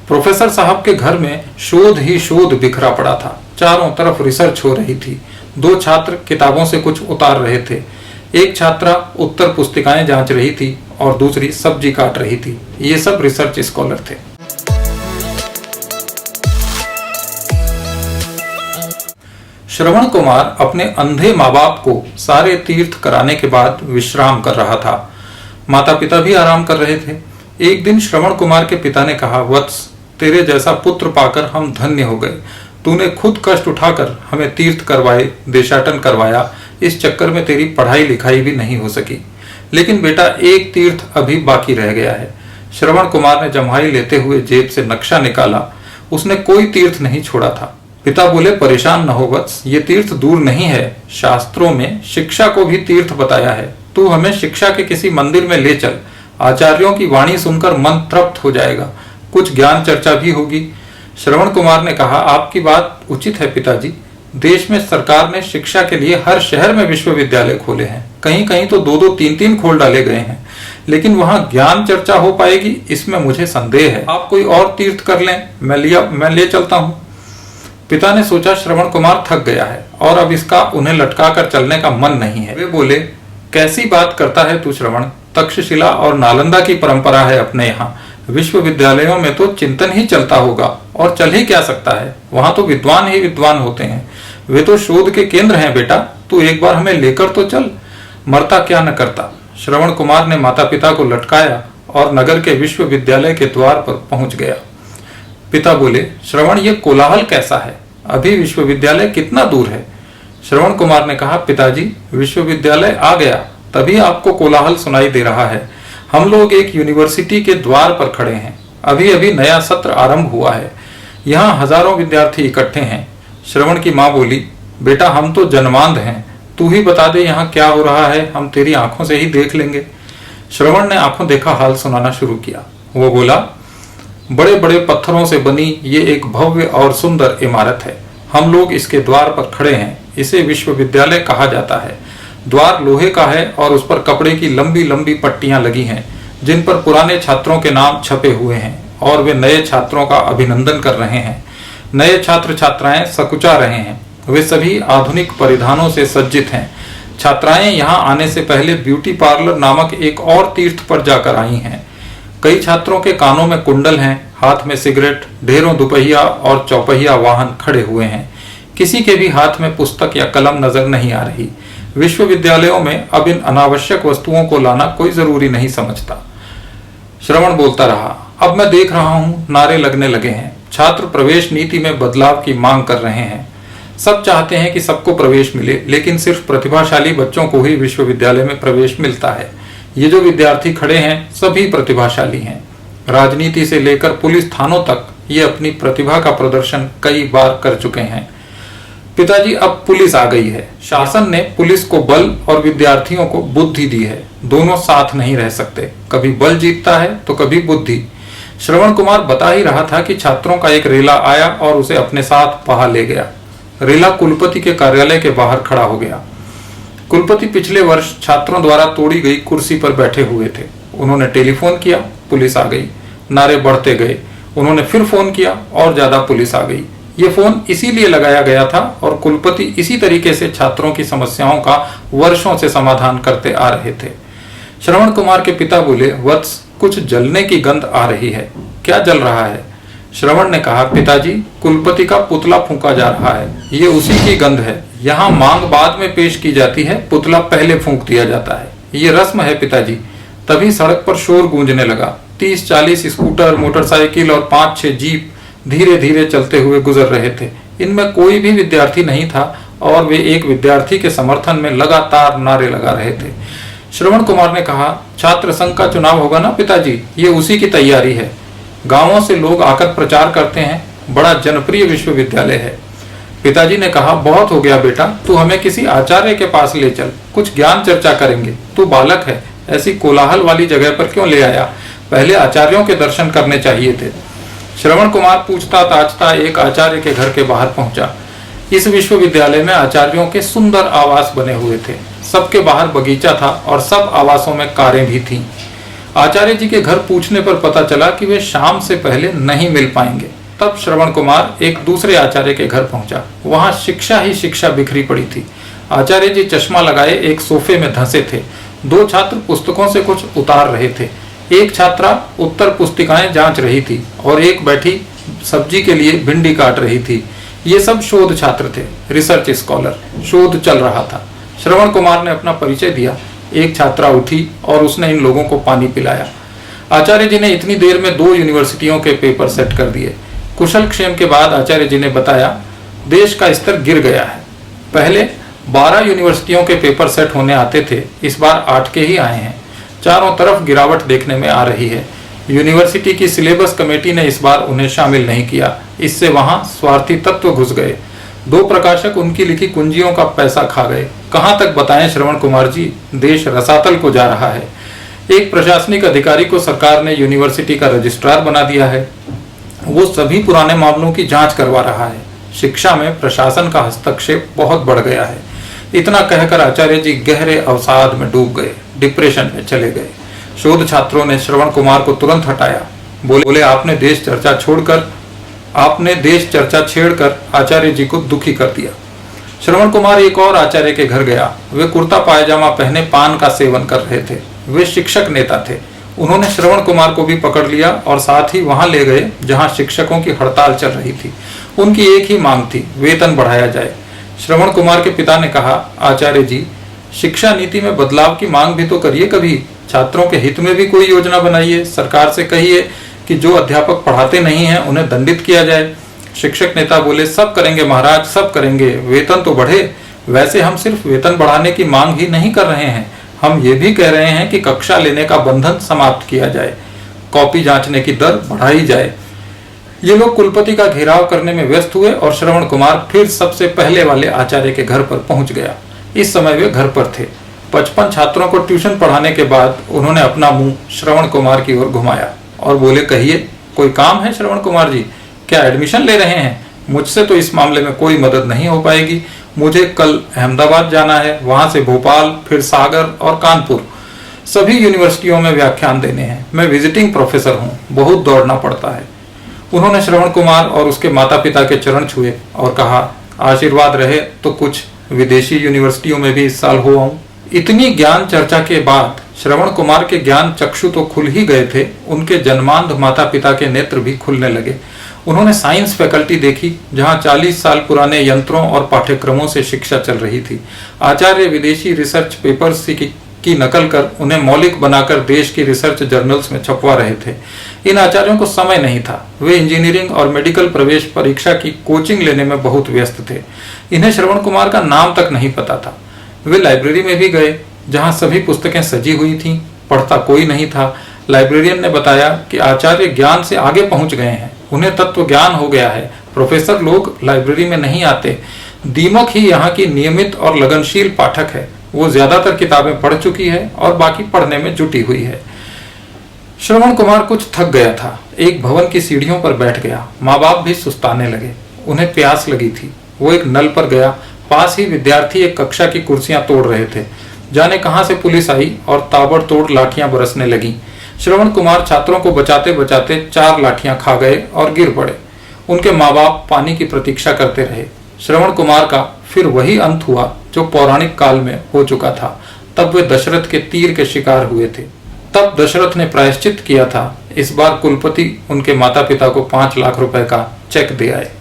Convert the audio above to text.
Professor साहब के घर में शोध ही शोध बिखरा पड़ा था। चारों तरफ रिसर्च हो रही थी। दो छात्र किताबों से कुछ उतार रहे थे। एक छात्रा उत्तर पुस्तिकाएं जांच रही थी और दूसरी सब्जी काट रही थी। ये सब रिसर्च स्कॉलर थे। श्रवण कुमार अपने अंधे माँ बाप को सारे तीर्थ कराने के बाद विश्राम कर रहा था। माता पिता भी आराम कर रहे थे। एक दिन श्रवण कुमार के पिता ने कहा, वत्स, तेरे जैसा पुत्र पाकर हम धन्य हो गए। तूने खुद कष्ट उठाकर हमें तीर्थ करवाए, देशाटन करवाया। इस चक्कर में तेरी पढ़ाई लिखाई भी नहीं हो सकी। लेकिन बेटा, एक तीर्थ अभी बाकी रह गया है। श्रवण कुमार ने जम्हाई लेते हुए जेब से नक्शा निकाला। उसने कोई तीर्थ नहीं छोड़ा था। पिता बोले, परेशान न हो वत्स, ये तीर्थ दूर नहीं है। शास्त्रों में शिक्षा को भी तीर्थ बताया है। तू हमें शिक्षा के किसी मंदिर में ले चल। आचार्यों की वाणी सुनकर मन तृप्त हो जाएगा। कुछ ज्ञान चर्चा भी होगी। श्रवण कुमार ने कहा, आपकी बात उचित है पिताजी। देश में सरकार ने शिक्षा के लिए हर शहर में विश्वविद्यालय खोले हैं। कहीं कहीं तो दो दो तीन तीन खोल डाले गए हैं। लेकिन वहां ज्ञान चर्चा हो पाएगी, इसमें मुझे संदेह है। आप कोई और तीर्थ कर लें, मैं ले चलता हूं। पिता ने सोचा श्रवण कुमार थक गया है और अब इसका उन्हें लटका कर चलने का मन नहीं है। वे बोले, कैसी बात करता है तू श्रवण। तक्षशिला और नालंदा की परंपरा है अपने यहाँ। विश्वविद्यालयों में तो चिंतन ही चलता होगा, और चल ही क्या सकता है। वहां तो विद्वान ही विद्वान होते हैं। वे तो शोध के केंद्र हैं बेटा। तू एक बार हमें लेकर तो चल। मरता क्या न करता। श्रवण कुमार ने माता पिता को लटकाया और नगर के विश्वविद्यालय के द्वार पर पहुंच गया। पिता बोले, श्रवण, ये कोलाहल कैसा है। अभी विश्वविद्यालय कितना दूर है। श्रवण कुमार ने कहा, पिताजी, विश्वविद्यालय आ गया तभी आपको कोलाहल सुनाई दे रहा है। हम लोग एक यूनिवर्सिटी के द्वार पर खड़े हैं। अभी अभी नया सत्र आरंभ हुआ है। यहाँ हजारों विद्यार्थी इकट्ठे हैं। श्रवण की माँ बोली, बेटा, हम तो जन्मांध हैं। तू ही बता दे यहाँ क्या हो रहा है, हम तेरी आंखों से ही देख लेंगे। श्रवण ने आंखों देखा हाल सुनाना शुरू किया। वो बोला, बड़े बड़े पत्थरों से बनी ये एक भव्य और सुंदर इमारत है। हम लोग इसके द्वार पर खड़े हैं। इसे विश्वविद्यालय कहा जाता है। द्वार लोहे का है और उस पर कपड़े की लंबी लंबी पट्टियां लगी हैं, जिन पर पुराने छात्रों के नाम छपे हुए हैं और वे नए छात्रों का अभिनंदन कर रहे हैं। नए छात्र छात्राएं सकुचा रहे हैं। वे सभी आधुनिक परिधानों से सज्जित हैं। छात्राएं यहाँ आने से पहले ब्यूटी पार्लर नामक एक और तीर्थ पर जाकर आई हैं। कई छात्रों के कानों में कुंडल हैं, हाथ में सिगरेट, ढेरों दुपहिया और चौपहिया वाहन खड़े हुए हैं। किसी के भी हाथ में पुस्तक या कलम नजर नहीं आ रही। विश्वविद्यालयों में अब इन अनावश्यक वस्तुओं को लाना कोई जरूरी नहीं समझता। श्रवण बोलता रहा, अब मैं देख रहा हूँ नारे लगने लगे हैं। छात्र प्रवेश नीति में बदलाव की मांग कर रहे हैं। सब चाहते हैं कि सबको प्रवेश मिले, लेकिन सिर्फ प्रतिभाशाली बच्चों को ही विश्वविद्यालय में प्रवेश मिलता है। ये जो विद्यार्थी खड़े हैं सभी प्रतिभाशाली हैं। राजनीति से लेकर पुलिस थानों तक ये अपनी प्रतिभा का प्रदर्शन कई बार कर चुके हैं। पिताजी, अब पुलिस आ गई है। शासन ने पुलिस को बल और विद्यार्थियों को बुद्धि दी है। दोनों साथ नहीं रह सकते। कभी बल जीतता है तो कभी बुद्धि। श्रवण कुमार बता ही रहा था कि छात्रों का एक रेला आया और उसे अपने साथ वहां ले गया। रेला कुलपति के कार्यालय के बाहर खड़ा हो गया। कुलपति पिछले वर्ष छात्रों द्वारा तोड़ी गई कुर्सी पर बैठे हुए थे। उन्होंने टेलीफोन किया, पुलिस आ गई। नारे बढ़ते गए। उन्होंने फिर फोन किया और ज्यादा पुलिस आ गई। ये फोन इसीलिए लगाया गया था और कुलपति इसी तरीके से छात्रों की समस्याओं का वर्षों से समाधान करते आ रहे थे। श्रवण कुमार के पिता बोले, वत्स, कुछ जलने की गंध आ रही है। क्या जल रहा है। श्रवण ने कहा, पिताजी, कुलपति का पुतला फूंका जा रहा है। ये उसी की गंध है। यहाँ मांग बाद में पेश की जाती है, पुतला पहले फूंक दिया जाता है। ये रस्म है पिताजी। तभी सड़क पर शोर गूंजने लगा। 30-40 स्कूटर, मोटरसाइकिल और 5-6 जीप धीरे धीरे चलते हुए गुजर रहे थे। इनमें कोई भी विद्यार्थी नहीं था और वे एक विद्यार्थी के समर्थन में लगातार नारे लगा रहे थे। श्रवण कुमार ने कहा, छात्र संघ का चुनाव होगा ना पिताजी, ये उसी की तैयारी है। गांवों से लोग आकर प्रचार करते हैं। बड़ा जनप्रिय विश्वविद्यालय है। पिताजी ने कहा, बहुत हो गया बेटा, तू हमें किसी आचार्य के पास ले चल, कुछ ज्ञान चर्चा करेंगे। तू बालक है, ऐसी कोलाहल वाली जगह पर क्यों ले आया। पहले आचार्यों के दर्शन करने चाहिए थे। श्रवण कुमार पूछता ताछता एक आचार्य के घर के बाहर पहुंचा। इस विश्वविद्यालय में आचार्यों के सुंदर आवास बने हुए थे। सबके बाहर बगीचा था और सब आवासों में कारें भी थीं। आचार्य जी के घर पूछने पर पता चला कि वे शाम से पहले नहीं मिल पाएंगे। तब श्रवण कुमार एक दूसरे आचार्य के घर पहुंचा। वहां शिक्षा ही शिक्षा बिखरी पड़ी थी। आचार्य जी चश्मा लगाए एक सोफे में धंसे थे। दो छात्र पुस्तकों से कुछ उतार रहे थे। एक छात्रा उत्तर पुस्तिकाएं जांच रही थी और एक बैठी सब्जी के लिए भिंडी काट रही थी। ये सब शोध छात्र थे, रिसर्च स्कॉलर। शोध चल रहा था। श्रवण कुमार ने अपना परिचय दिया। एक छात्रा उठी और उसने इन लोगों को पानी पिलाया। आचार्य जी ने इतनी देर में 2 यूनिवर्सिटियों के पेपर सेट कर दिए। कुशल क्षेम के बाद आचार्य जी ने बताया, देश का स्तर गिर गया है। पहले 12 यूनिवर्सिटियों के पेपर सेट होने आते थे, इस बार 8 के ही आए हैं। चारों तरफ गिरावट देखने में आ रही है। यूनिवर्सिटी की सिलेबस कमेटी ने इस बार उन्हें शामिल नहीं किया। इससे वहां स्वार्थी तत्व घुस गए। 2 प्रकाशक उनकी लिखी कुंजियों का पैसा खा गए। कहां तक बताएं श्रवण कुमार जी, देश रसातल को जा रहा है। एक प्रशासनिक अधिकारी को सरकार ने यूनिवर्सिटी का रजिस्ट्रार बना दिया है। वो सभी पुराने मामलों की जांच करवा रहा है। शिक्षा में प्रशासन का हस्तक्षेप बहुत बढ़ गया है। इतना कहकर आचार्य जी गहरे अवसाद में डूब गए, डिप्रेशन में चले गए। शोध छात्रों ने श्रवण कुमार को तुरंत हटाया। बोले आपने देश चर्चा छेड़कर आचार्य जी को दुखी कर दिया। श्रवण कुमार एक और आचार्य के घर गया। वे कुर्ता पायजामा पहने पान का सेवन कर रहे थे। वे शिक्षक नेता थे। उन्होंने श्रवण कुमार को भी पकड़ लिया और साथ ही वहां ले गए जहां शिक्षकों की हड़ताल चल रही थी। उनकी एक ही मांग थी, वेतन बढ़ाया जाए। श्रवण कुमार के पिता ने कहा, आचार्य जी, शिक्षा नीति में बदलाव की मांग भी तो करिए कभी। छात्रों के हित में भी कोई योजना बनाइए। सरकार से कहिए कि जो अध्यापक पढ़ाते नहीं हैं उन्हें दंडित किया जाए। शिक्षक नेता बोले, सब करेंगे महाराज, सब करेंगे, वेतन तो बढ़े। वैसे हम सिर्फ वेतन बढ़ाने की मांग ही नहीं कर रहे हैं, हम ये भी कह रहे हैं कि कक्षा लेने का बंधन समाप्त किया जाए, कॉपी जांचने की दर बढ़ाई जाए। ये लोग कुलपति का घेराव करने में व्यस्त हुए और श्रवण कुमार फिर सबसे पहले वाले आचार्य के घर पर पहुंच गया। इस समय वे घर पर थे। 55 छात्रों को ट्यूशन पढ़ाने के बाद उन्होंने अपना मुंह श्रवण कुमार की ओर घुमाया और बोले, कहिए कोई काम है श्रवण कुमार जी? क्या एडमिशन ले रहे हैं? मुझसे तो इस मामले में कोई मदद नहीं हो पाएगी। मुझे कल अहमदाबाद जाना है, वहां से भोपाल, फिर सागर और कानपुर, सभी यूनिवर्सिटियों में व्याख्यान देने हैं। मैं विजिटिंग प्रोफेसर हूँ, बहुत दौड़ना पड़ता है। उन्होंने श्रवण कुमार और उसके माता पिता के चरण छुए और कहा, आशीर्वाद रहे तो कुछ विदेशी यूनिवर्सिटियों में भी इस साल हो आऊं। इतनी ज्ञान चर्चा के बाद श्रवण कुमार के ज्ञान चक्षु तो खुल ही गए थे, उनके जन्मांध माता पिता के नेत्र भी खुलने लगे। उन्होंने साइंस फैकल्टी देखी, जहां 40 साल पुराने यंत्रों और पाठ्यक्रमों से शिक्षा चल रही थी। आचार्य विदेशी रिसर्च पेपर्स की नकल कर उन्हें मौलिक बनाकर देश की रिसर्च जर्नल्स में छपवा रहे थे। इन आचार्यों को समय नहीं था। वे इंजीनियरिंग और मेडिकल प्रवेश परीक्षा की कोचिंग लेने में बहुत व्यस्त थे। इन्हें श्रवण कुमार का नाम तक नहीं पता था। वे लाइब्रेरी में भी गए, जहां सभी पुस्तकें सजी हुई थीं, पढ़ता कोई नहीं था। लाइब्रेरियन ने बताया कि आचार्य ज्ञान से आगे पहुंच गए हैं, उन्हें तत्व ज्ञान हो गया है। प्रोफेसर लोग लाइब्रेरी में नहीं आते। दीमक ही यहाँ की नियमित और लगनशील पाठक है। वो ज्यादातर किताबें पढ़ चुकी है और बाकी पढ़ने में जुटी हुई है। श्रवण कुमार कुछ थक गया था। एक भवन की सीढ़ियों पर बैठ गया। माँ बाप भी सुस्ताने लगे। उन्हें प्यास लगी थी। वो एक नल पर गया। पास ही विद्यार्थी एक कक्षा की कुर्सियां तोड़ रहे थे। जाने कहां से पुलिस आई और ताबड़तोड़ लाठियां बरसने लगी। श्रवण कुमार छात्रों को बचाते बचाते 4 लाठियां खा गए और गिर पड़े। उनके माँ बाप पानी की प्रतीक्षा करते रहे। श्रवण कुमार का फिर वही अंत हुआ जो पौराणिक काल में हो चुका था। तब वे दशरथ के तीर के शिकार हुए थे। तब दशरथ ने प्रायश्चित किया था। इस बार कुलपति उनके माता पिता को 5 लाख रुपए का चेक दे आए।